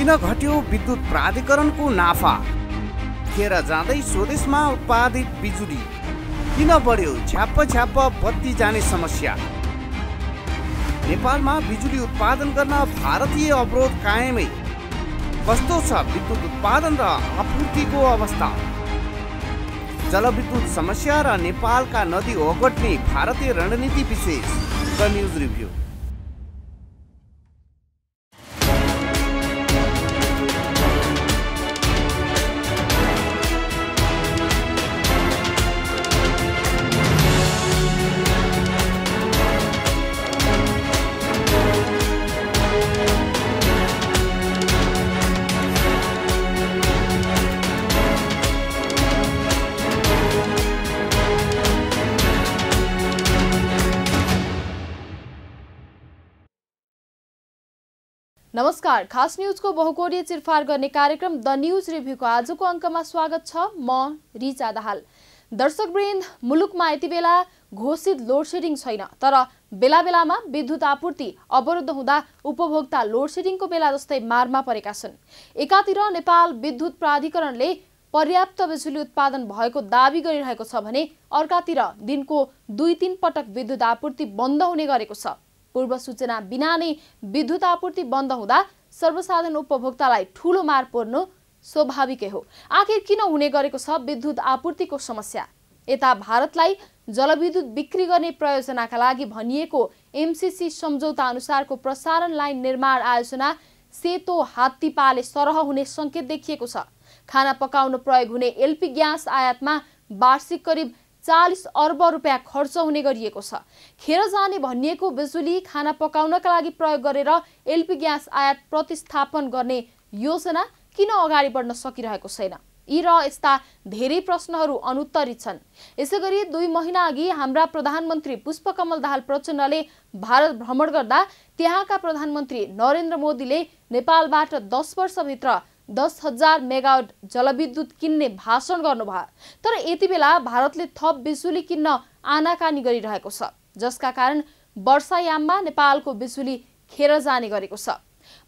किन घट्यो विद्युत प्राधिकरणको नाफा? खेर जाँदै स्वदेशमा उत्पादित बिजुली किन बढ्यो छ्याप्प बत्ती जाने समस्या? नेपालमा बिजुली उत्पादन गर्न भारतीय अवरोध कायमै। कस्तो छ विद्युत उत्पादन र आपूर्तिको अवस्था? जलविद्युत समस्या र नेपालका नदी ओगट्ने भारतीय रणनीति विशेष द न्यूज रिभ्यू। नमस्कार, खास न्यूजको बहुकोणीय चिरफार गर्ने कार्यक्रम द न्यूज रिभ्यूको आजको अङ्कमा स्वागत छ। म रिचा दाहाल। दर्शकवृन्द, मुलुकमा यति बेला घोषित लोडसेडिङ छैन, तर बेला बेलामा विद्युत आपूर्ति अवरुद्ध हुँदा उपभोक्ता लोडसेडिङको बेला जस्तै मारमा परेका छन्। एकातिर नेपाल विद्युत प्राधिकरणले पर्याप्त बिजुली उत्पादन भएको दावी गरिरहेको छ भने अर्कातिर दिनको 2-3 पटक विद्युत आपूर्ति बन्द हुने गरेको छ। पूर्व सूचना बिना नै विद्युत आपूर्ति बन्द हुँदा सर्वसाधारण उपभोक्तालाई ठूलो मार पर्नु स्वाभाविकै हो। आखिर किन हुने गरेको छ विद्युत आपूर्तिको समस्या? यता भारतलाई जलविद्युत बिक्री गर्ने प्रयोजनाका लागि भनिएको एमसीसी सम्झौता अनुसारको प्रसारण लाइन निर्माण आयोजना सेतो हात्तीपाले सरह हुने संकेत देखिएको छ। खाना पकाउन प्रयोग हुने एलपी ग्यास आयातमा वार्षिक करिब 40 अर्ब रुपियाँ खर्च हुने गरिएको छ। खेर जाने भनिएको बिजुली खाना पकाउनका लागि प्रयोग गरेर एलपी ग्यास आयात प्रतिस्थापन गर्ने योजना किन अगाडि बढ्न सकिरहेको छैन? यी र यस्ता धेरै प्रश्नहरू अनुत्तरित छन्। यसैगरी 2 महिना अघि हाम्रा प्रधानमन्त्री पुष्पकमल दाहाल प्रचण्डले भारत भ्रमण गर्दा त्यहाँका प्रधानमन्त्री नरेन्द्र मोदीले नेपालबाट 10 वर्षभित्र 10,000 मेगावाट जलविद्युत किन्ने भाषण गर्नुभयो। तर यति बेला भारतले थप बिजुली किन्न आनाकानी गरिरहेको छ, जसका कारण वर्षायाममा नेपालको बिजुली खेर जाने गरेको छ।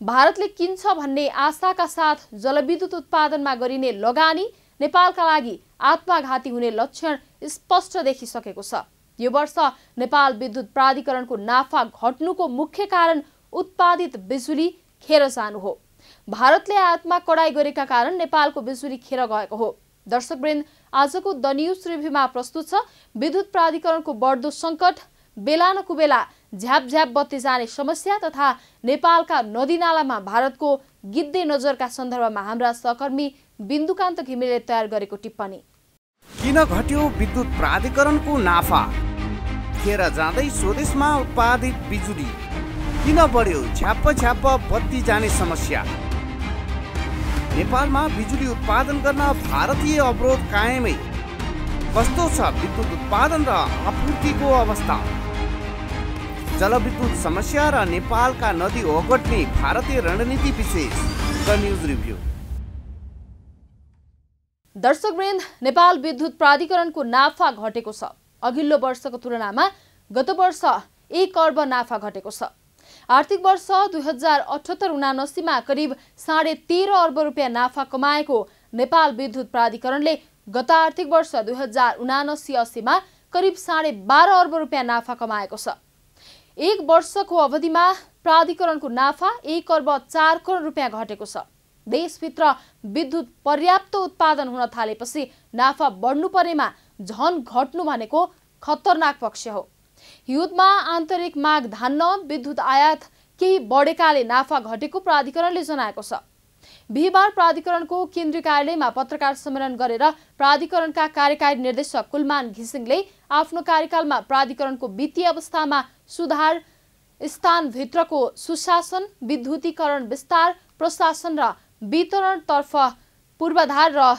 भारतले किन्छ भन्ने आशाका साथ जलविद्युत उत्पादनमा गरिने लगानी नेपालका लागि आत्मघाती हुने लक्षण स्पष्ट देखिसकेको छ। यो वर्ष नेपाल विद्युत प्राधिकरणको नाफा घट्नुको मुख्य कारण उत्पादित बिजुली खेर जानु हो। भारतले आयातमा कडाई गरेका कारण नेपालको बिजुली खेर गएको हो। दर्शकवृन्द, आजको द न्यूज रिभ्यूमा प्रस्तुत छ विद्युत प्राधिकरणको बढ्दो सङ्कट, बेला न कुबेला झ्याप बत्ती जाने समस्या तथा नेपालका नदीनालामा भारतको गिद्धे नजरका सन्दर्भमा हाम्रा सहकर्मी बिन्दुकान्त घिमिरेले तयार गरेको टिप्पणी। किन घट्यो विद्युत प्राधिकरणको नाफा? खेर जाँदै स्वदेशमा उत्पादित बिजुली किन बढ्यो छ्याप्प बत्ती जाने समस्या? नेपालमा बिजुली उत्पादन गर्न भारतीय अवरोध कायमै। कस्तो छ विद्युत उत्पादन र आपूर्तिको अवस्था? जलविद्युत समस्या र नेपालका नदी ओगट्ने भारतीय रणनीति विशेष द न्यूज रिभ्यू। दर्शकवृन्द, नेपाल विद्युत प्राधिकरणको नाफा घटेको छ। अघिल्लो वर्षको तुलनामा गत वर्ष 1 अर्ब नाफा घटेको छ। आर्थिक वर्ष 2078-79 मा करिब 13.5 अर्ब रुपियाँ नाफा कमाएको नेपाल विद्युत प्राधिकरणले गत आर्थिक वर्ष 2079-80 मा करिब 12.5 अर्ब रुपियाँ नाफा कमाएको छ। 1 वर्षको अवधिमा प्राधिकरणको नाफा 1 अर्ब 4 करोड रुपियाँ घटेको छ। देशभित्र विद्युत पर्याप्त उत्पादन हुन थालेपछि नाफा बढ्नु परेमा झन घट्नु भनेको खतरनाक पक्ष हो। हिउँदमा आन्तरिक माग धान्न विद्युत आयात केही बढेकाले नाफा घटेको प्राधिकरणले जनाएको छ। बिहिबार प्राधिकरणको केन्द्रीय कार्यालयमा पत्रकार सम्मेलन गरेर प्राधिकरणका कार्यकारी निर्देशक कुलमान घिसिङले आफ्नो कार्यकालमा प्राधिकरणको वित्तीय अवस्थामा सुधार, स्थानभित्रको सुशासन, विद्युतीकरण विस्तार, प्रशासन र वितरणतर्फ पूर्वाधार र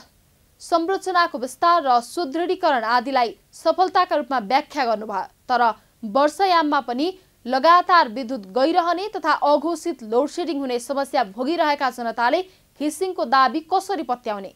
संरचनाको विस्तार र सुदृढीकरण आदिलाई सफलताका रूपमा व्याख्या गर्नुभयो। तर वर्षायाममा पनि लगातार विद्युत गइरहने तथा अघोषित लोडसेडिङ हुने समस्या भोगिरहेका जनताले घिसिङको दाबी कसरी पत्याउने?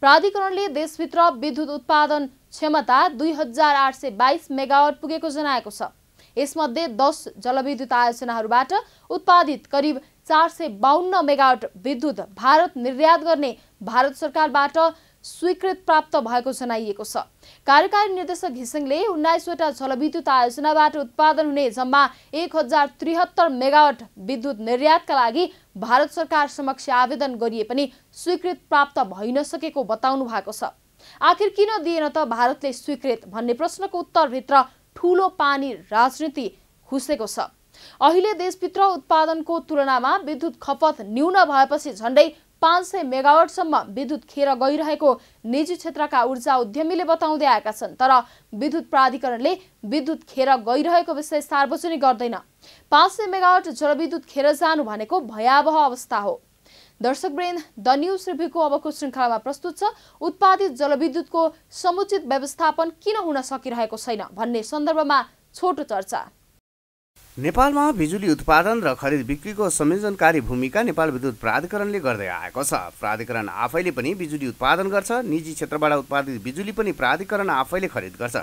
प्राधिकरणले देशभित्र विद्युत उत्पादन क्षमता 2822 मेगावाट पुगेको जनाएको छ। यसमध्ये 10 जलविद्युत आयोजनाहरूबाट उत्पादित करिब 452 मेगावाट विद्युत भारत निर्यात गर्ने भारत सरकारबाट स्वीकृत प्राप्त भएको जनाइएको छ। कार्यकारी निर्देशक घिसिङले 19वटा जलविद्युत आयोजनाबाट उत्पादन हुने जम्मा 1073 मेगावाट विद्युत निर्यातका लागि भारत सरकार समक्ष आवेदन गरिए पनि स्वीकृत प्राप्त भइन सकेको बताउनु भएको छ। आखिर किन दिएन त भारतले स्वीकृत भन्ने प्रश्नको उत्तरभित्र ठूलो पानी राजनीति घुसेको छ। अहिले देशभित्र उत्पादनको तुलनामा विद्युत खपत न्यून भएपछि झण्डै 500 मेगावाटसम्म विद्युत खेर गइरहेको निजी क्षेत्रका ऊर्जा उद्यमीले बताउँदै आएका छन्। तर विद्युत प्राधिकरणले विद्युत खेर गइरहेको विषय सार्वजनिक गर्दैन। 500 मेगावाट जलविद्युत खेर जानु भनेको भयावह अवस्था हो। दर्शकवृन्द, द न्यूज रिभ्यूको अबको श्रृङ्खलामा प्रस्तुत छ उत्पादित जलविद्युतको समुचित व्यवस्थापन किन हुन सकिरहेको छैन भन्ने सन्दर्भमा छोटो चर्चा। नेपालमा बिजुली उत्पादन र खरिद बिक्रीको संयोजनकारी भूमिका नेपाल विद्युत प्राधिकरणले गर्दै आएको छ। प्राधिकरण आफैले पनि बिजुली उत्पादन गर्छ, निजी क्षेत्रबाट उत्पादित बिजुली पनि प्राधिकरण आफैले खरिद गर्छ।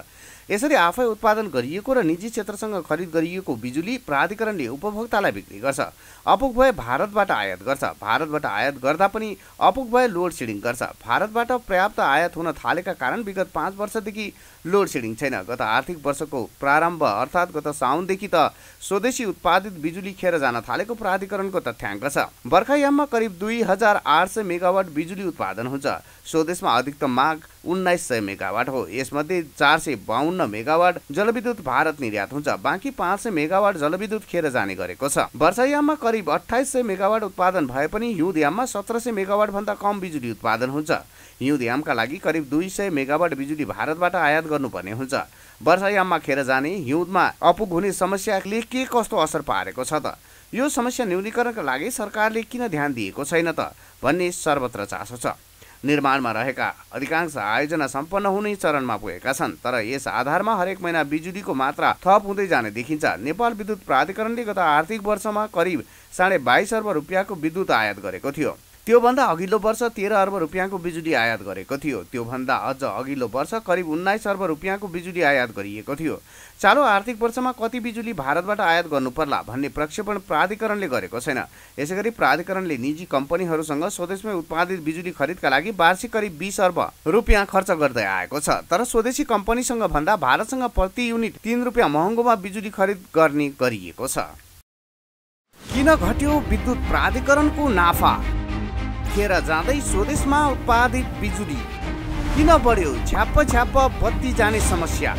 यसरी आफै उत्पादन गरिएको र निजी क्षेत्रसँग खरिद गरिएको बिजुली प्राधिकरणले उपभोक्तालाई बिक्री गर्छ। अपुग भए भारतबाट आयात गर्छ। भारतबाट आयात गर्दा पनि अपुग भए लोड सेडिङ गर्छ। भारतबाट पर्याप्त आयात हुन थालेका कारण विगत 5 वर्षदेखि लोड सेडिङ छैन। गत आर्थिक वर्षको प्रारम्भ अर्थात् गत साउनदेखि त स्वदेशी उत्पादित बिजुली खेर जान थालेको प्राधिकरणको तथ्याङ्क छ। बर्खायाममा करिब 2800 मेगावाट बिजुली उत्पादन हुन्छ। स्वदेशमा अधिकतम माग 1900 मेगावाट हो। यसमध्ये 452 मेगावाट जलविद्युत भारत निर्यात हुन्छ। बाँकी 500 मेगावाट जलविद्युत खेर जाने गरेको छ। वर्षायाममा करिब 2800 मेगावाट उत्पादन भए पनि हिउँदयाममा 1700 मेगावाट भन्दा कम बिजुली उत्पादन हुन्छ। हिउँदयामका लागि करिब 200 मेगावाट बिजुली भारतबाट आयात गर्नुपर्ने हुन्छ। वर्षायाममा खेर जाने हिउँदमा अपुग हुने समस्याले के कस्तो असर पारेको छ त? यो समस्या न्यूनीकरणका लागि सरकारले किन ध्यान दिएको छैन त भन्ने सर्वत्र चासो छ। निर्माणमा रहेका अधिकांश आयोजना सम्पन्न हुने चरणमा पुगेका छन्। तर यस आधारमा हरेक महिना बिजुलीको मात्रा थप हुँदै जाने देखिन्छ। नेपाल विद्युत प्राधिकरणले गत आर्थिक वर्षमा करिब 22.5 अर्ब रुपियाँको विद्युत आयात गरेको थियो। त्योभन्दा अघिल्लो वर्ष 13 अर्ब रुपियाँको बिजुली आयात गरेको थियो। त्योभन्दा अझ अघिल्लो वर्ष करिब 19 अर्ब रुपियाँको बिजुली आयात गरिएको थियो। चालु आर्थिक वर्षमा कति बिजुली भारतबाट आयात गर्नुपर्ला भन्ने प्रक्षेपण प्राधिकरणले गरेको छैन। यसैगरी प्राधिकरणले निजी कम्पनीहरूसँग स्वदेशमै उत्पादित बिजुली खरिदका लागि वार्षिक करिब 20 अर्ब रुपियाँ खर्च गर्दै आएको छ। तर स्वदेशी कम्पनीसँग भन्दा भारतसँग प्रति युनिट 3 रुपियाँ महँगोमा बिजुली खरिद गर्ने गरिएको छ। किन घट्यो विद्युत प्राधिकरणको नाफा? खेर जाँदै स्वदेशमा उत्पादित बिजुली किन बढ्यो छ्याप्प बत्ती जाने समस्या?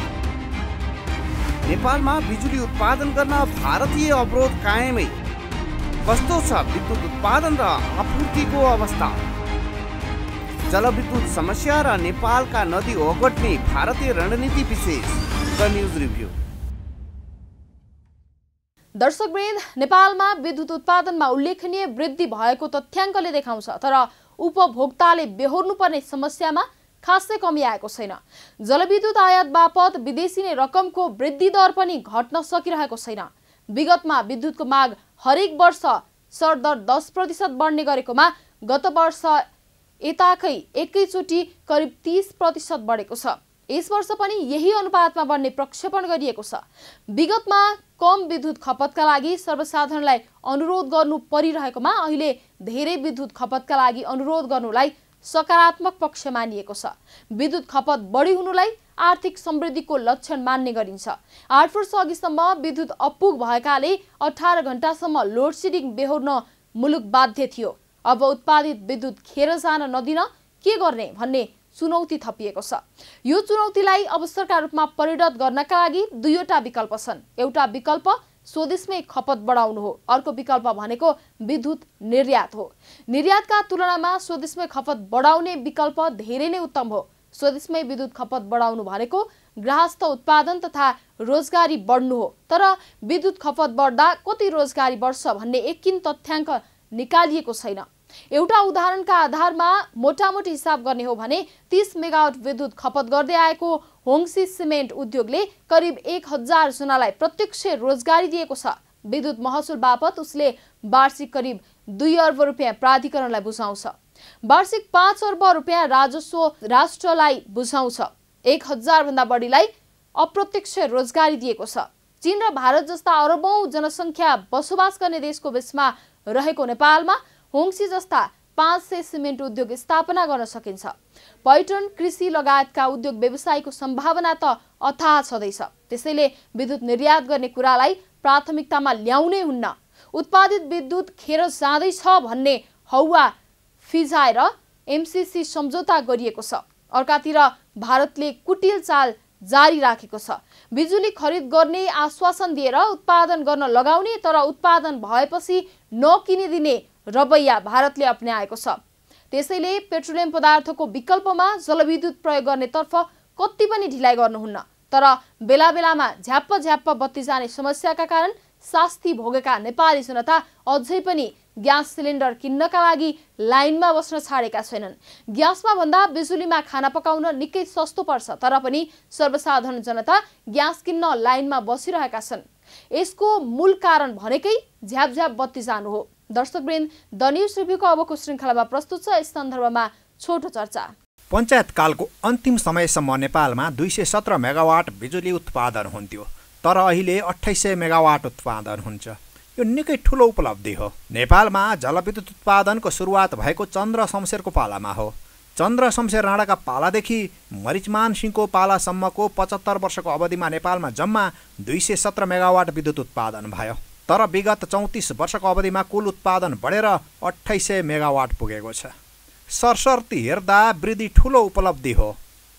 नेपालमा बिजुली उत्पादन गर्न भारतीय अवरोध कायमै। कस्तो छ विद्युत उत्पादन र आपूर्तिको अवस्था? जलविद्युत समस्या र नेपालका नदी ओगट्ने भारतीय रणनीति विशेष द न्यूज रिभ्यू। दर्शकवृन्द, नेपालमा विद्युत उत्पादनमा उल्लेखनीय वृद्धि भएको तथ्याङ्कले देखाउँछ। तर उपभोक्ताले बेहोर्नुपर्ने समस्यामा खासै कमी आएको छैन। जलविद्युत आयात बापत विदेशी नै रकमको वृद्धि दर पनि घट्न सकिरहेको छैन। विगतमा विद्युतको माग हरेक वर्ष सरदर 10% बढ्ने गरेकोमा गत वर्ष यताकै एकैचोटि करिब 30% बढेको छ। यस वर्ष पनि यही अनुपातमा बढ्ने प्रक्षेपण गरिएको छ। विगतमा कम विद्युत खपतका लागि सर्वसाधारणलाई अनुरोध गर्नु परिरहेकोमा अहिले धेरै विद्युत खपतका लागि अनुरोध गर्नुलाई सकारात्मक पक्ष मानिएको छ। विद्युत खपत बढी हुनुलाई आर्थिक समृद्धिको लक्षण मान्ने गरिन्छ। 8 वर्ष अघिसम्म विद्युत अपुग भएकाले 18 घण्टासम्म लोड सेडिङ बेहोर्न मुलुक बाध्य थियो। अब उत्पादित विद्युत खेर जान नदिन के गर्ने भन्ने चुनौती थपिएको छ। यो चुनौतीलाई अवसरका रूपमा परिणत गर्नका लागि दुईवटा विकल्प छन्। एउटा विकल्प स्वदेशमै खपत बढाउनु हो। अर्को विकल्प भनेको विद्युत निर्यात हो। निर्यातका तुलनामा स्वदेशमै खपत बढाउने विकल्प धेरै नै उत्तम हो। स्वदेशमै विद्युत खपत बढाउनु भनेको गृहस्थ उत्पादन तथा रोजगारी बढ्नु हो। तर विद्युत खपत बढ्दा कति रोजगारी बढ्छ भन्ने एकिन तथ्याङ्क निकालिएको छैन। एउटा उदाहरणका आधारमा मोटामोटी हिसाब गर्ने हो भने 30 मेगावाट विद्युत खपत गर्दै आएको होङसी सिमेन्ट उद्योगले करिब 1000 जनालाई प्रत्यक्ष रोजगारी दिएको छ। विद्युत महसुल बापत उसले वार्षिक करिब 2 अर्ब रुपियाँ प्राधिकरणलाई बुझाउँछ। वार्षिक 5 अर्ब रुपियाँ राजस्व राष्ट्रलाई बुझाउँछ। 1000 भन्दा बढीलाई अप्रत्यक्ष रोजगारी दिएको छ। चीन र भारत जस्ता अरबौं जनसङ्ख्या बसोबास गर्ने देशको बीचमा रहेको नेपालमा होङसी जस्ता 500 सिमेन्ट उद्योग स्थापना गर्न सकिन्छ। पर्यटन, कृषि लगायतका उद्योग व्यवसायको सम्भावना त अथाह छँदैछ। त्यसैले विद्युत निर्यात गर्ने कुरालाई प्राथमिकतामा ल्याउनै हुन्न। उत्पादित विद्युत खेर जाँदैछ भन्ने हौवा फिजाएर एमसिसी सम्झौता गरिएको छ। अर्कातिर भारतले कुटिल चाल जारी राखेको छ। बिजुली खरिद गर्ने आश्वासन दिएर उत्पादन गर्न लगाउने तर उत्पादन भएपछि नकिनिदिने रवैया भारतले अपनाएको छ। त्यसैले पेट्रोलियम पदार्थको विकल्पमा जलविद्युत प्रयोग गर्नेतर्फ कति पनि ढिलाइ गर्नुहुन्न। तर बेला बेलामा झ्याप्प बत्ती जाने समस्याका कारण शास्ति भोगेका नेपाली जनता अझै पनि ग्यास सिलिन्डर किन्नका लागि लाइनमा बस्न छाडेका छैनन्। ग्यासमा भन्दा बिजुलीमा खाना पकाउन निकै सस्तो पर्छ, तर पनि सर्वसाधारण जनता ग्यास किन्न लाइनमा बसिरहेका छन्। यसको मूल कारण भनेकै झ्यापझ्याप बत्ती जानु हो। दर्शकवृन्द, द न्युज रिभ्यूको अबको श्रृङ्खलामा प्रस्तुत छ यस सन्दर्भमा छोटो चर्चा। पञ्चायतकालको अन्तिम समयसम्म नेपालमा 217 मेगावाट बिजुली उत्पादन हुन्थ्यो, तर अहिले 2800 मेगावाट उत्पादन हुन्छ। यो निकै ठुलो उपलब्धि हो। नेपालमा जलविद्युत उत्पादनको सुरुवात भएको चन्द्र शमशेरको पालामा हो। चन्द्र शमशेर राणाका पालादेखि मरिचमान सिंहको पालासम्मको 75 वर्षको अवधिमा नेपालमा जम्मा 217 मेगावाट विद्युत उत्पादन भयो। तर विगत 34 वर्षको अवधिमा कुल उत्पादन बढेर 2800 मेगावाट पुगेको छ। सरसर्ती हेर्दा वृद्धि ठुलो उपलब्धि हो,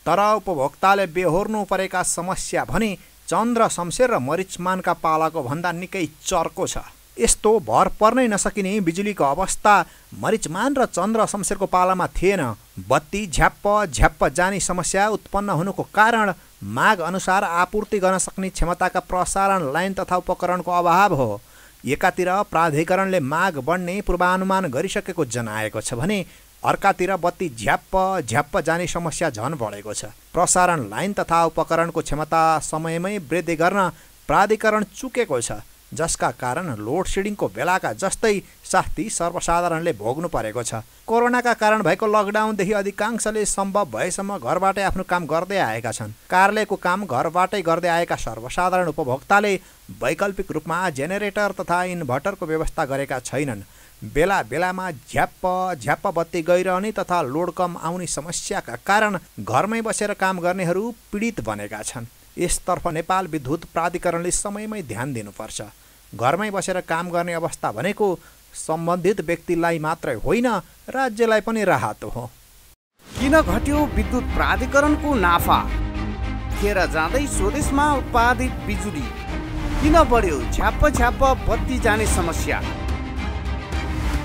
तर उपभोक्ताले बेहोर्नु परेका समस्या भने चन्द्र शमशेर र मरिचमानका पालाको भन्दा निकै चर्को छ। यस्तो भर पर्नै नसकिने बिजुलीको अवस्था मरिचमान र चन्द्र शमशेरको पालामा थिएन। बत्ती झ्याप्प जाने समस्या उत्पन्न हुनुको कारण माग अनुसार आपूर्ति गर्न सक्ने क्षमताका प्रसारण लाइन तथा उपकरणको अभाव हो। एकातिर प्राधिकरणले माग बढ्ने पूर्वानुमान गरिसकेको जनाएको छ भने अर्कातिर बत्ती झ्याप्प जाने समस्या झन बढेको छ। प्रसारण लाइन तथा उपकरणको क्षमता समयमै वृद्धि गर्न प्राधिकरण चुकेको छ, जसका कारण लोड सेडिङको बेलाका जस्तै शास्ति सर्वसाधारणले भोग्नु परेको छ। कोरोनाका कारण भएको लकडाउनदेखि अधिकांशले सम्भव भएसम्म घरबाटै आफ्नो काम गर्दै आएका छन्। कार्यालयको काम घरबाटै गर्दै आएका सर्वसाधारण उपभोक्ताले वैकल्पिक रूपमा जेनेरेटर तथा इन्भर्टरको व्यवस्था गरेका छैनन्। बेला बेलामा झ्याप्प बत्ती गइरहने तथा लोड कम आउने समस्याका कारण घरमै बसेर काम गर्नेहरू पीडित बनेका छन्। यसतर्फ नेपाल विद्युत प्राधिकरणले समयमै ध्यान दिनुपर्छ। घरमै बसेर काम गर्ने अवस्था भनेको सम्बन्धित व्यक्तिलाई मात्रै होइन, राज्यलाई पनि राहत हो। किन घट्यो विद्युत प्राधिकरणको नाफा? खेर जाँदै स्वदेशमा उत्पादित बिजुली किन बढ्यो झ्याप्प बत्ती जाने समस्या?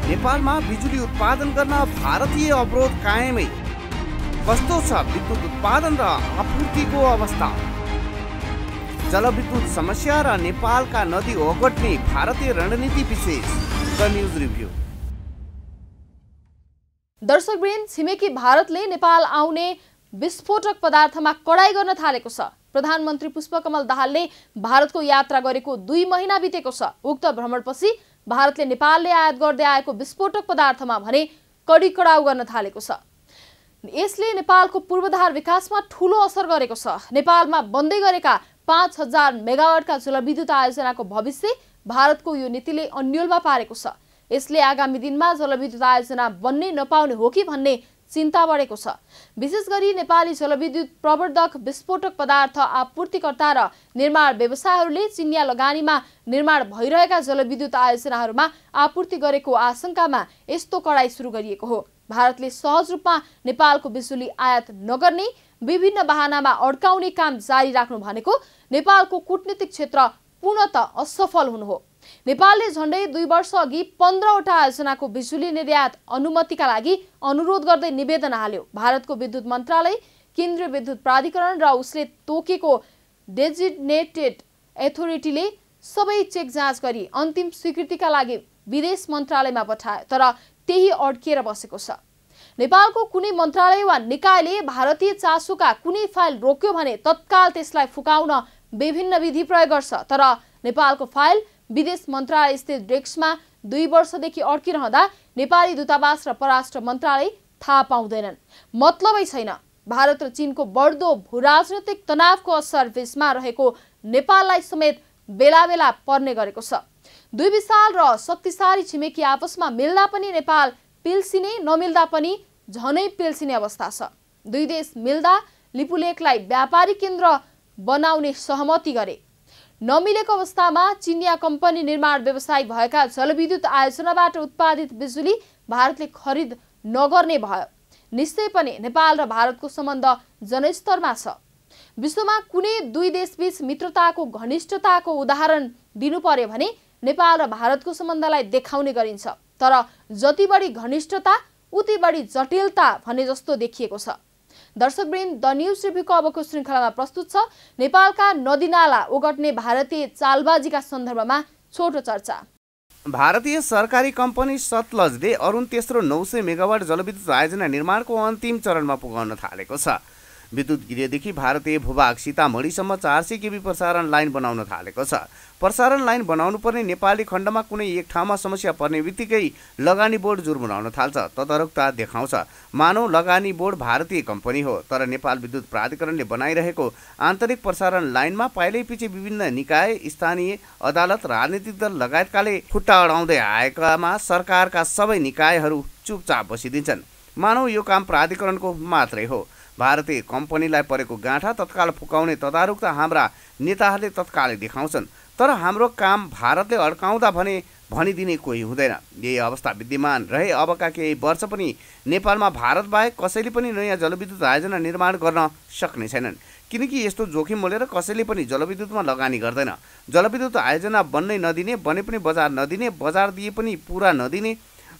नेपालमा बिजुली उत्पादन गर्न भारतीय अवरोध कायमै। कस्तो छ विद्युत उत्पादन र आपूर्तिको अवस्था? जलविद्युत समस्या र नेपालका नदी ओगट्ने भारतीय रणनीति विशेष द न्युज रिभ्यू। दर्शकवृन्द, छिमेकी भारतले नेपाल आउने विस्फोटक पदार्थमा कडाई गर्न थालेको छ। प्रधानमन्त्री पुष्पकमल दाहालले भारतको यात्रा गरेको 2 महिना बितेको छ। उक्त भ्रमणपछि भारतले नेपालले आयात गर्दै आएको विस्फोटक पदार्थमा भने कडाउ गर्न थालेको छ। यसले नेपालको पूर्वाधार विकासमा ठूलो असर गरेको छ। नेपालमा बन्दै गरेका 5000 मेगावाटका जलविद्युत आयोजनाको भविष्य भारतको यो नीतिले अन्यलमा पारेको छ। यसले आगामी दिनमा जलविद्युत आयोजना बन्नै नपाउने हो कि भन्ने चिन्ता बढेको छ। विशेष गरी नेपाली जलविद्युत प्रवर्धक, विस्फोटक पदार्थ आपूर्तिकर्ता र निर्माण व्यवसायहरूले चिनिया लगानीमा निर्माण भइरहेका जलविद्युत आयोजनाहरूमा आपूर्ति गरेको आशंकामा यस्तो कडाई सुरु गरिएको हो। भारतले सहज रूपमा नेपालको बिजुली आयात नगर्ने, विभिन्न बहानामा अड्काउने काम जारी राख्नु भनेको नेपालको कूटनीतिक क्षेत्र पूर्णतः असफल हुनु हो। नेपालले झण्डै 2 वर्ष अघि 15वटा आयोजनाको बिजुली निर्यात अनुमतिका लागि अनुरोध गर्दै निवेदन हाल्यो। भारतको विद्युत मन्त्रालय, केन्द्रीय विद्युत प्राधिकरण र उसले तोकेको डेजिग्नेटेड अथोरिटीले सबै चेक जाँच गरी अन्तिम स्वीकृतिका लागि विदेश मन्त्रालयमा पठायो, तर त्यही अड्किएर बसेको छ। नेपालको कुनै मन्त्रालय वा निकायले भारतीय चासोका कुनै फाइल रोक्यो भने तत्काल त्यसलाई फुकाउन विभिन्न विधि प्रयोग गर्छ, तर नेपालको फाइल विदेश मन्त्रालय स्थित डेस्कमा 2 वर्षदेखि अड्किरहँदा नेपाली दूतावास र परराष्ट्र मन्त्रालय थाहा पाउँदैनन्। मतलबै छैन। भारत र चीनको बढ्दो भूराजनैतिक तनावको असर बिचमा रहेको नेपाललाई समेत बेला बेला पर्ने गरेको छ। दुई विशाल र शक्तिशाली छिमेकी आपसमा मिल्दा पनि नेपाल पिल्सिने, नमिल्दा पनि झनै पिल्सिने अवस्था छ। दुई देश मिल्दा लिपुलेखलाई व्यापारिक केन्द्र बनाउने सहमति गरे। नमिलेको अवस्थामा चिनिया कम्पनी निर्माण व्यवसायी भएका जलविद्युत आयोजनाबाट उत्पादित बिजुली भारतले खरिद नगर्ने भयो। निश्चय पनि नेपाल र भारतको सम्बन्ध जनस्तरमा छ। विश्वमा कुनै दुई देशबीच मित्रताको घनिष्ठताको उदाहरण दिनु पर्यो भने नेपाल र भारतको सम्बन्धलाई देखाउने गरिन्छ। तर जति बढी घनिष्ठता उति बढी जटिलता भने जस्तो देखिएको छ। दर्शकवृन्द, द न्युज रिभ्यूको अबको श्रृङ्खलामा प्रस्तुत छ नेपालका नदीनाला ओगट्ने भारतीय चालबाजीका सन्दर्भमा छोटो चर्चा। भारतीय सरकारी कम्पनी सतलजले अरुण तेस्रो 900 मेगावाट जलविद्युत आयोजना निर्माणको अन्तिम चरणमा पुगाउन थालेको छ। विद्युत गृहदेखि भारतीय भूभाग सीतामढीसम्म 400 केबी प्रसारण लाइन बनाउन थालेको छ। प्रसारण लाइन बनाउनु पर्ने नेपाली खण्डमा कुनै एक ठाउँमा समस्या पर्ने बित्तिकै लगानी बोर्ड जुर्मुराउन थाल्छ। तदारुकता देखाउँछ। मानव लगानी बोर्ड भारतीय कम्पनी हो, तर नेपाल विद्युत प्राधिकरणले बनाइरहेको आन्तरिक प्रसारण लाइनमा पाइलैपछि विभिन्न निकाय, स्थानीय अदालत, राजनीतिक दल लगायतकाले खुट्टा अडाउँदै आएकामा सरकारका सबै निकायहरू चुपचाप बसिदिन्छन्। मानव यो काम प्राधिकरणको मात्रै हो। भारतीय कम्पनीलाई परेको गाँठा तत्काल फुकाउने तदारुकता हाम्रा नेताहरूले तत्कालै देखाउँछन्। तर हाम्रो काम भारतले अड्काउँदा भने भनिदिने कोही हुँदैन। यही अवस्था विद्यमान रहे अबका केही वर्ष पनि नेपालमा भारत बाहेक कसैले पनि नयाँ जलविद्युत आयोजना निर्माण गर्न सक्ने छैनन्। किनकि यस्तो जोखिम मोलेर कसैले पनि जलविद्युतमा लगानी गर्दैन। जलविद्युत आयोजना बन्नै नदिने, बने पनि बजार नदिने, बजार दिए पनि पुरा नदिने,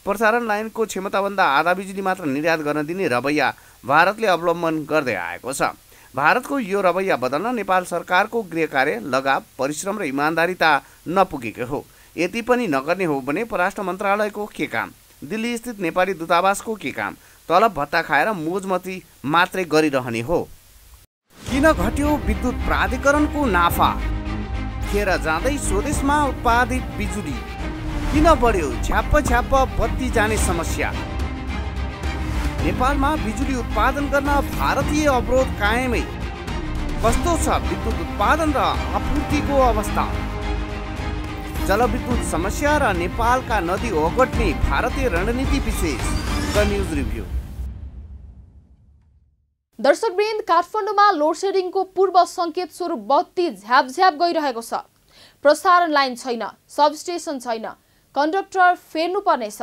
प्रसारण लाइनको क्षमताभन्दा आधा बिजुली मात्र निर्यात गर्न दिने रवैया भारतले अवलम्बन गर्दै आएको छ। भारतको यो रवैया बदल्न नेपाल सरकारको गृह कार्य, लगाव, परिश्रम र इमान्दारिता नपुगेको हो। यति पनि नगर्ने हो भने परराष्ट्र मन्त्रालयको के काम, दिल्ली स्थित नेपाली दूतावासको के काम? तलब भत्ता खाएर मोजमस्ती मात्रै गरिरहने हो। किन घट्यो विद्युत प्राधिकरणको नाफा? खेर जाँदै स्वदेशमा उत्पादित बिजुली किन बढ्यो छ्याप्प बत्ती जाने समस्या? नेपालमा बिजुली उत्पादन गर्न भारतीय अवरोध कायमै। कस्तो छ विद्युत उत्पादन र आपूर्तिको अवस्था? जलविद्युत समस्या र नेपालका नदी ओगट्ने भारतीय रणनीति विशेष। The news review. दर्शकवृन्द, काठमाडौँमा लोडसेडिङको पूर्व सङ्केत स्वरूप बत्ती झ्यापझ्याप गइरहेको छ। प्रसारण लाइन छैन, सबस्टेसन छैन, कन्डक्टर फेर्नुपर्नेछ,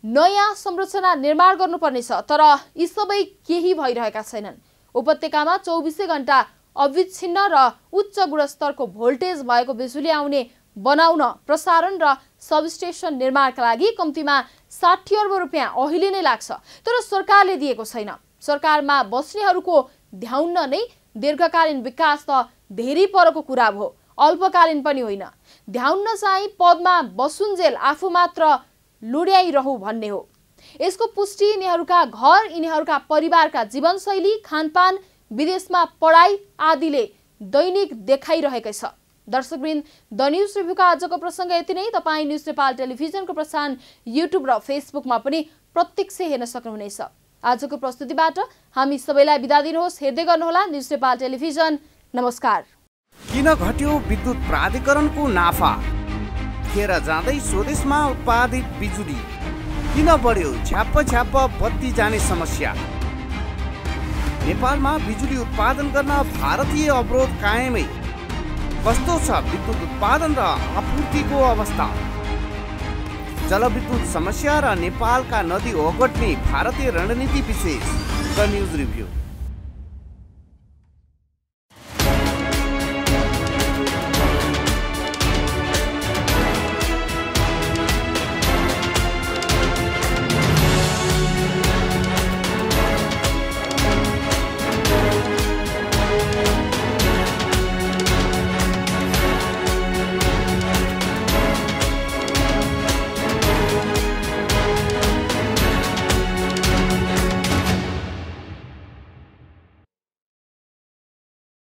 नयाँ संरचना निर्माण गर्नुपर्नेछ। तर यी सबै केही भइरहेका छैनन्। उपत्यकामा 24 घण्टा अविच्छिन्न र उच्च गुणस्तरको भोल्टेज भएको बिजुली आउने बनाउन प्रसारण र सबस्टेसन निर्माणका लागि कम्तीमा 60 अर्ब रुपियाँ अहिले नै लाग्छ। तर सरकारले दिएको छैन। सरकारमा बस्नेहरूको ध्याउन नै दीर्घकालीन विकास त धेरै परको कुरा हो, अल्पकालीन पनि होइन। ध्याउन चाहिँ पदमा बसुन्जेल आफू मात्र लुड्याइरहु भन्ने हो। यसको पुष्टि यिनीहरूका घर, यिनीहरूका परिवारका जीवनशैली, खानपान, विदेशमा पढाइ आदिले दैनिक देखाइरहेकै छ। दर्शकवृन्द, द न्युज रिभ्यूका आजको प्रसङ्ग यति नै। तपाईँ न्युज नेपाल टेलिभिजनको प्रसारण युट्युब र फेसबुकमा पनि प्रत्यक्ष हेर्न सक्नुहुनेछ। आजको प्रस्तुतिबाट हामी सबैलाई बिदा दिनुहोस्। हेर्दै गर्नुहोला न्युज नेपाल टेलिभिजन। नमस्कार। किन घट्यो विद्युत प्राधिकरणको नाफा? खेर जाँदै स्वदेशमा उत्पादित बिजुली किन बढ्यो छ्याप्प बत्ती जाने समस्या? नेपालमा बिजुली उत्पादन गर्न भारतीय अवरोध कायमै। कस्तो छ विद्युत उत्पादन र आपूर्तिको अवस्था? जलविद्युत समस्या र नेपालका नदी ओगट्ने भारतीय रणनीति विशेष। The news review.